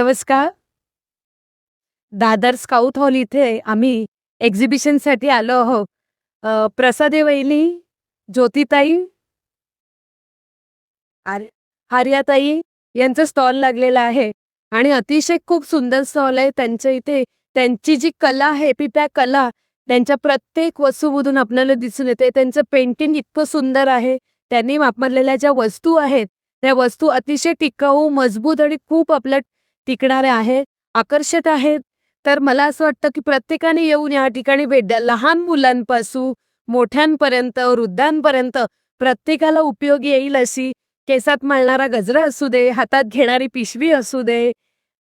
नमस्कार. Dadar scout hall इथे आम्ही एक्झिबिशनसाठी आलो आहोत. प्रसादे वहिनी, ज्योतिताई, हार्याताई यांचं स्टॉल लागलेला आहे आणि अतिशय खूप सुंदर स्टॉल आहे त्यांच्या इथे. त्यांची जी कला आहे त्या कला त्यांच्या प्रत्येक वस्तूमधून आपल्याला दिसून येते. त्यांचं पेंटिंग इतकं सुंदर आहे. त्यांनी वापरलेल्या ज्या वस्तू आहेत त्या वस्तू अतिशय टिकाऊ, मजबूत आणि खूप आपल्या टिकणाऱ्या आहेत, आकर्षक आहेत. तर मला असं वाटतं की प्रत्येकाने येऊन या ठिकाणी भेट द्या. लहान मुलांपासून मोठ्यांपर्यंत, वृद्धांपर्यंत प्रत्येकाला उपयोगी येईल अशी केसात माळणारा गजरा असू दे, हातात घेणारी पिशवी असू दे,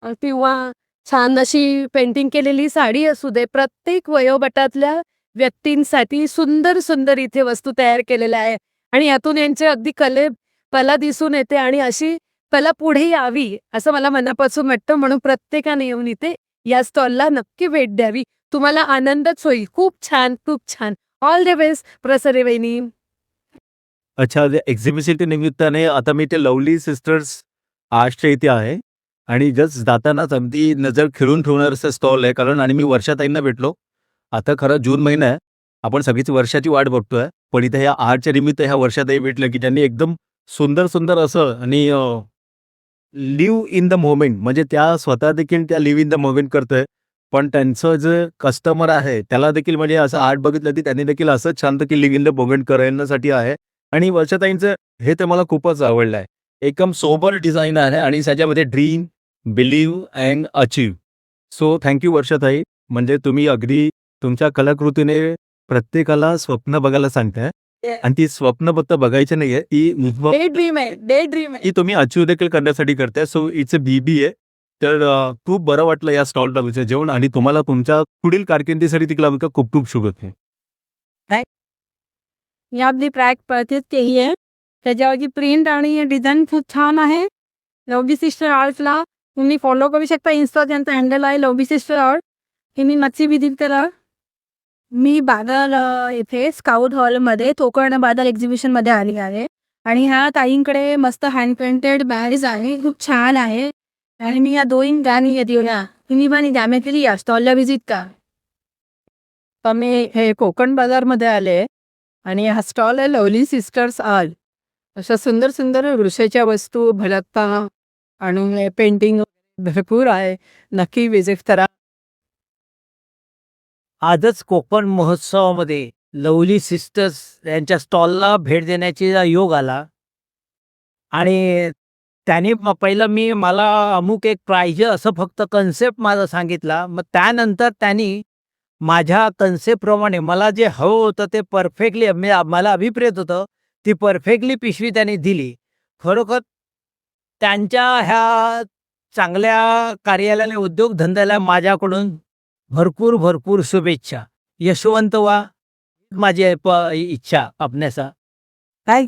किंवा छान अशी पेंटिंग केलेली साडी असू दे. प्रत्येक वयोगटातल्या व्यक्तींसाठी सुंदर सुंदर इथे वस्तू तयार केलेल्या आहे आणि यातून यांचे अगदी कला दिसून येते आणि अशी कला पुढे यावी असं मला मनापासून वाटतं. म्हणून प्रत्येकाने येऊन इथे या स्टॉलला नक्की भेट द्यावी. तुम्हाला आनंदच होईल. खूप छान, खूप छान. ऑल द बेस्ट प्रसरे वहिनी. अच्छा, एक्झिबिशन निमित्ताने आता मी ते लवली सिस्टर्स आर्टच्या इथे आहे आणि जस्ट जातानाच अगदी नजर खिळून ठेवणार असं स्टॉल आहे. कारण आणि मी वर्षाताईंना भेटलो. आता खरं जून महिना आहे, आपण सगळीच वर्षाची वाट बघतोय, पण इथे ह्या आर्टच्या निमित्त ह्या वर्षाताई भेटलं की त्यांनी एकदम सुंदर सुंदर असं आणि लिव्ह इन द मोमेंट, म्हणजे त्या स्वतः देखील त्या लिव्ह इन द मोमेंट करतोय. पण त्यांचं जे कस्टमर आहे त्याला देखील म्हणजे असं आर्ट बघितलं की त्यांनी देखील असंच छान की लिव्ह इन द मोमेंट करण्यासाठी आहे. आणि वर्षाताईंचं हे तर मला खूपच आवडलं आहे. एकदम सोबर डिझाईन आहे आणि त्याच्यामध्ये dream, believe and achieve. So thank you वर्षाताई. म्हणजे तुम्ही अगदी तुमच्या कलाकृतीने प्रत्येकाला स्वप्न बघायला सांगताय आणि ती स्वप्न फक्त बघायची नाहीये, डे ड्रीम आहे, डे ड्रीम आहे. ती तुम्ही अचीव्ह देखील करण्यासाठी करताय. सो इट्स अ बीबी आहे. तर खूप बरं वाटलं या स्टॉलला विचार जेवण आणि तुम्हाला तुमच्या पुढील कारकिर्दीसाठी तिला खूप खूप शुभेच्छा. ही आपली ट्रॅक परचेस केली आहे. त्याच्यावरची प्रिंट आणि डिझाईन खूप छान आहे. लवली सिस्टर आर्ट्सला तुम्ही फॉलो करू शकता. इन्स्टा त्यांचा हँडल आहे लवली सिस्टर आर्ट. तुम्ही नक्की विजिट करा. मी बादल येथे स्काउट हॉलमध्ये कोकण बादल एक्झिबिशनमध्ये आली आहे आणि ह्या ताईंकडे मस्त हँड पेंटेड बॅग्स आहे, खूप छान आहे. आणि मी या दोन गाणी घेतली ना, तुम्ही पण जाम्या केली या स्टॉलला व्हिजिट का. तर मी हे कोकण बाजारमध्ये आले आणि हा स्टॉल आहे लवली सिस्टर्स आर्ट. अशा सुंदर सुंदर वृक्षाच्या वस्तू भलकता आणि पेंटिंग भरपूर आहे. नक्की विजिट करा. आजच कोकण महोत्सवामध्ये लवली सिस्टर्स यांच्या स्टॉलला भेट देण्याची योग आला आणि त्यांनी पहिलं मला अमुक एक पाहिजे असं फक्त कन्सेप्ट माझा सांगितला. मग त्यानंतर त्यांनी माझ्या कन्सेप्टप्रमाणे मला जे हवं होतं ते परफेक्टली मला अभिप्रेत होतं, ती परफेक्टली पिशवी त्यांनी दिली. खरोखर त्यांच्या ह्या चांगल्या कार्यालयाने उद्योगधंद्याला माझ्याकडून भरपूर भरपूर शुभेच्छा. यशवंत व्हा माझी इच्छा आपण्याचा. काय